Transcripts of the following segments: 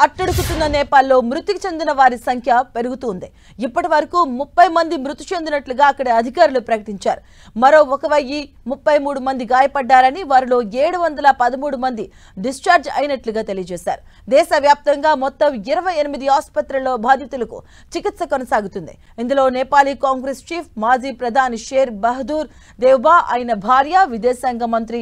అట్టడుగుతున్న నేపాల్లో మృతికి చెందిన వారి సంఖ్య పెరుగుతుంది. ఇప్పటి వరకు 30 మంది మృతి చెందినట్లుగా అక్కడ అధికారులు ప్రకటించారు. మరో 1033 మంది గాయపడ్డారని, వారిలో 713 మంది డిశ్చార్జ్ అయినట్లుగా తెలియజేశారు. దేశవ్యాప్తంగా మొత్తం 28 ఆసుపత్రుల్లో బాధితులకు చికిత్స కొనసాగుతుంది. ఇందులో నేపాలీ కాంగ్రెస్ చీఫ్, మాజీ ప్రధాని షేర్ బహదూర్ దేవ్బా, ఆయన భార్య, విదేశాంగ మంత్రి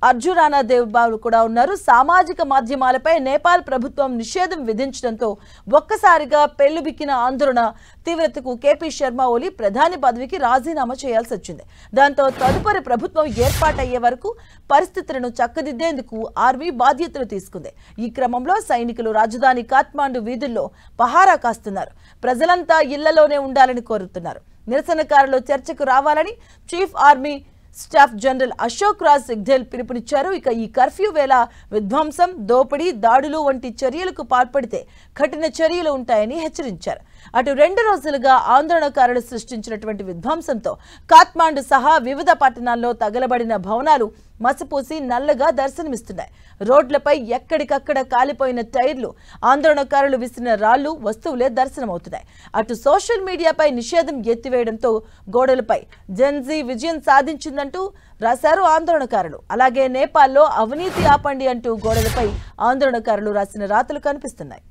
అర్జురానా దేవ్బా కూడా ఉన్నారు. సామాజిక మాధ్యమాలపై నేపాల్ ప్రభుత్వం నిషేధం విధించడంతో ఒక్కసారిగా పెళ్లిబిక్కిన ఆందోళన తీవ్రతకు కేపీ శర్మ ఓలీ ప్రధాని పదవికి రాజీనామా చేయాల్సి వచ్చింది. దాంతో తదుపరి ప్రభుత్వం ఏర్పాటయ్యే వరకు పరిస్థితులను చక్కదిద్దేందుకు ఆర్మీ బాధ్యతలు తీసుకుంది. ఈ క్రమంలో సైనికులు రాజధాని కాఠ్మాండు వీధుల్లో పహారా కాస్తున్నారు. ప్రజలంతా ఇళ్లలోనే ఉండాలని కోరుతున్నారు. నిరసనకారులు చర్చకు రావాలని chief army staff general Ashok Raj Sigdel పిలుపునిచ్చారు. ఇక ఈ కర్ఫ్యూ వేళ విధ్వంసం, దోపిడీ, దాడులు వంటి చర్యలకు పాల్పడితే కఠిన చర్యలు ఉంటాయని హెచ్చరించారు. అటు 2 రోజులుగా ఆందోళనకారులు సృష్టించినటువంటి విధ్వంసంతో కాఠ్మాండు సహా వివిధ పట్టణాల్లో తగలబడిన భవనాలు మసపూసి నల్లగా దర్శనమిస్తున్నాయి. రోడ్లపై ఎక్కడికక్కడ కాలిపోయిన టైర్లు, ఆందోళనకారులు విసిరిన రాళ్లు, వస్తువులే దర్శనమవుతున్నాయి. అటు సోషల్ మీడియాపై నిషేధం ఎత్తివేయడంతో గోడలపై జెన్జీ విజయం సాధించిందంటూ రాశారు ఆందోళనకారులు. అలాగే నేపాల్లో అవినీతి ఆపండి అంటూ గోడలపై ఆందోళనకారులు రాసిన రాతలు కనిపిస్తున్నాయి.